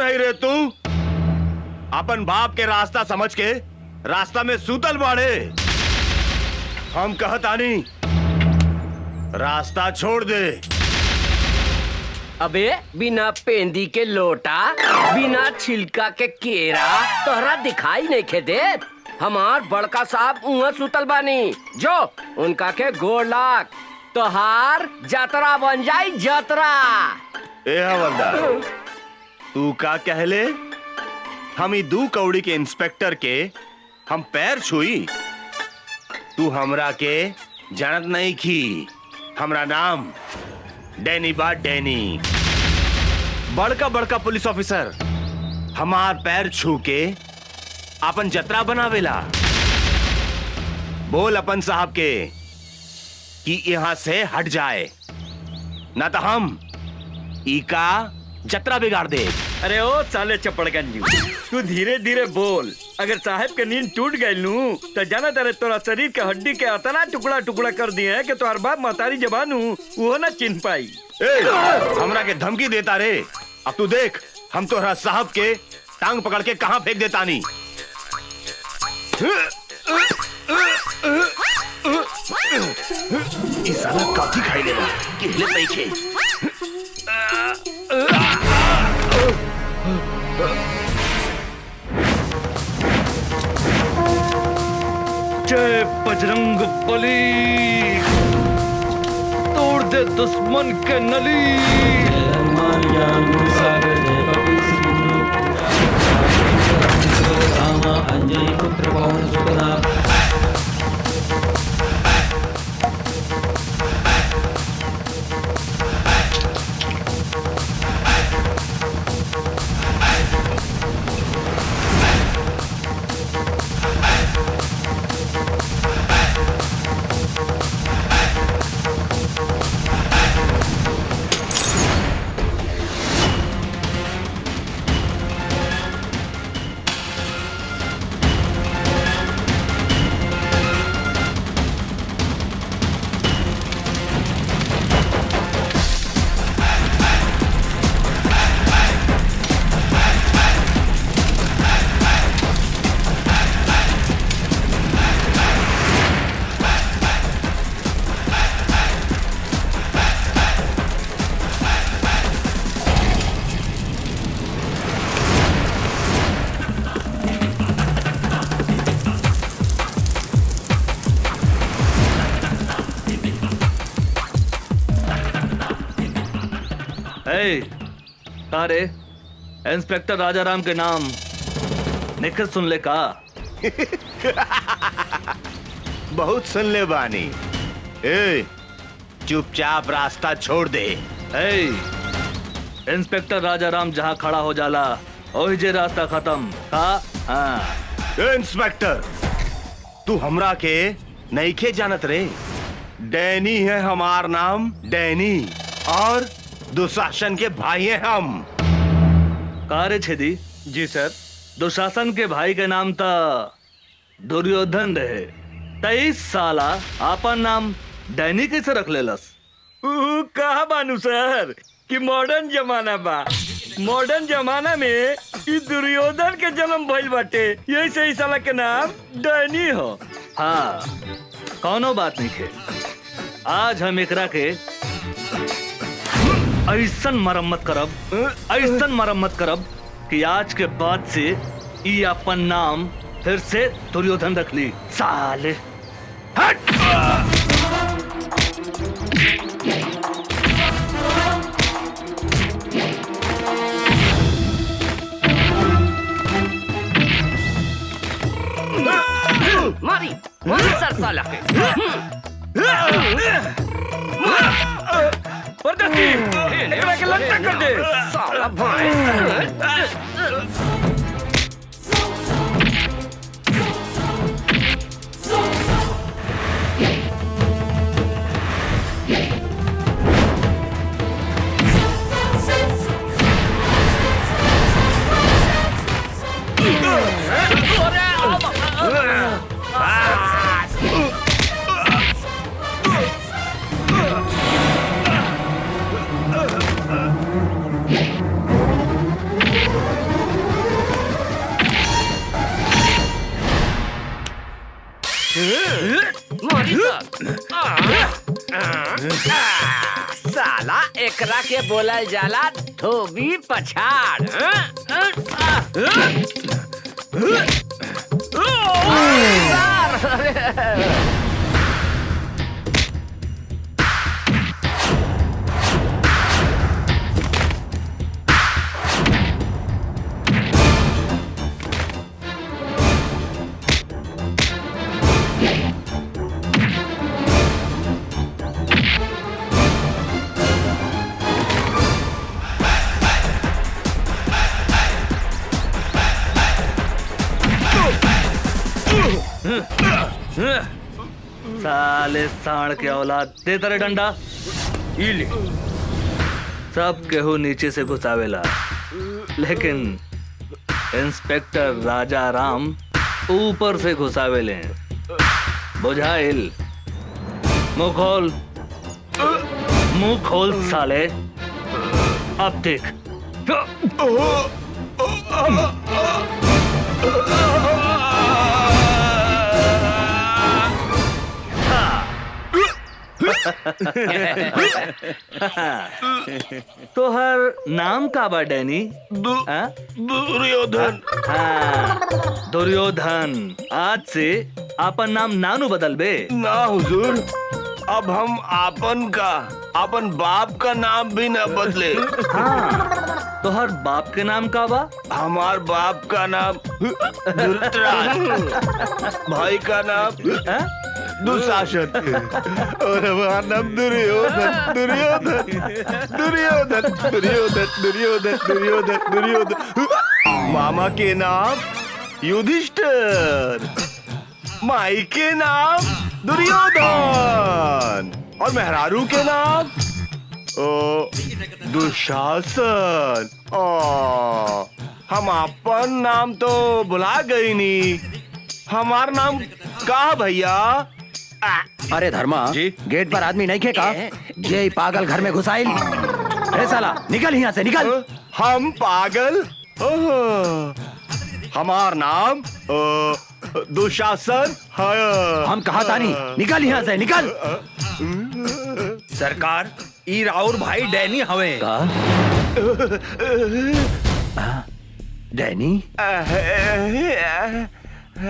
है रे तू? अपन बाप के रास्ता समझ के रास्ता में सूतल बाड़े। हम कहतानी रास्ता छोड़ दे। अबे बिना पेंदी के लोटा, बिना छिलका के केरा तोहरा दिखाई नहीं खे देत। हमार बड़का साहब उहाँ सुतल बानी, जो उनका के गोड़ लाग तोहार जतरा बन जाई जतरा। ए हवलदार, तू का कहले? हम ई 2 कौड़ी के इंस्पेक्टर के हम पैर छुई? तू हमरा के जानत नहीं की। हमरा नाम डैनी बा, डैनी। बड़का बड़का पुलिस ऑफिसर हमार पैर छू के अपन जतरा बनावेला। बोल अपन साहब के कि यहाँ से हट जाए, ना तो हम इका जतरा बिगाड़ दे। अरे ओ साले चपड़गंजी, तू धीरे धीरे बोल। अगर साहब के नींद टूट गई नू तो जाना तारे तोरा शरीर के हड्डी के अतना टुकड़ा टुकड़ा कर दिए कि तोहर बाप महतारी जबान वो ना चिन्ह पाई। हमरा के धमकी देता रे। अब तू देख हम तोहरा साहब के टांग पकड़ के कहां फेंक देता नी। इस साला काफी खाई लेगा कि हिले पैखे। जय बजरंग बली, तोड़ दे दुश्मन के नली। अंजय पुत्र पवन सुत तारे इंस्पेक्टर राजाराम के नाम निखिल सुन ले का? बहुत सुन ले बानी। ए, चुपचाप रास्ता छोड़ दे। इंस्पेक्टर राजाराम जहाँ खड़ा हो जाला वही जे रास्ता खत्म का? हाँ। इंस्पेक्टर, तू हमरा के नईखे जानत रे। डैनी है हमार नाम, डैनी। और दुशासन के भाई हैं हम। कारे छेदी? जी सर। दुशासन के भाई के नाम था दुर्योधन रहे। 23 साला आपन नाम डैनी कैसे रख लेलस? कहा बानू सर कि मॉडर्न जमाना बा। मॉडर्न जमाना में ई दुर्योधन के जन्म भइल बाटे, यही से ई साला के नाम डैनी हो। हाँ, कौनो बात नहीं है। आज हम एकरा के ऐसन मरम्मत करब कि आज के बाद से ई अपन नाम फिर से दुर्योधन रख ली। साले हट! मारी मारी सर साला के। एकरा के लंका कर दे साला भाई। मारी साला एकरा के बोलल जाला धोबी पछाड़। साले सांड के औलाद, दे तेरे डंडा। इले सब केहू नीचे से घुसावेला, लेकिन इंस्पेक्टर राजा राम ऊपर से घुसावेले। बुझाइल? मुंह खोल साले। अब देख। तोहर नाम का बा डैनी? दुर्योधन। हाँ, दुर्योधन। आज से आपन नाम नानू बदल बे। ना हुजूर, अब हम अपन बाप का नाम भी न बदले। हाँ, तोहर बाप के नाम का बा? हमार बाप का नाम धृतराष्ट्र, भाई का नाम दुशासन और हमारा नाम दुर्योधन। दुर्योधन दुर्योधन दुर्योधन दुर्योधन दुर्योधन दुर्योधन। मामा के नाम युधिष्ठिर, माई के नाम दुर्योधन और मेहरारू के नाम दुशासन। हम अपन नाम तो भुला गई नी। हमार नाम का भैया? अरे धर्मा जी? गेट पर आदमी नहीं खेका? ये पागल घर में घुसाइल। अरे साला निकल यहाँ से, निकल। हम पागल? हमार नाम दुशासन है। हम कहा था नहीं, निकल यहाँ से, निकल। सरकार, ई राउर भाई डैनी हवे। डैनी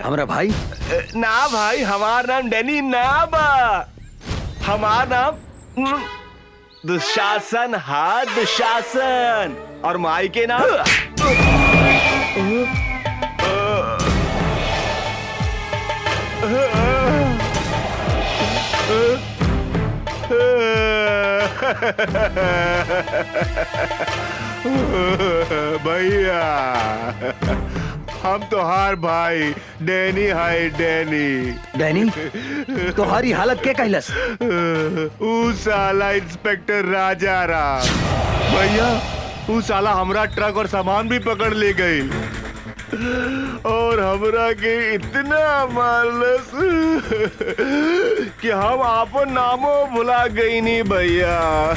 हमरा भाई? ना भाई, हमार नाम डैनी ना बा। हमार नाम दुशासन। हाँ, दुशासन। और माई के नाम भैया हम तोहार भाई डैनी है। डैनी तुम्हारी हालत के कहलस? ऊ साला इंस्पेक्टर राजा राम भैया, ऊ साला हमरा ट्रक और सामान भी पकड़ ले गई और हमरा के इतना मारलस कि हम आपन नामो भुला गई नी भैया।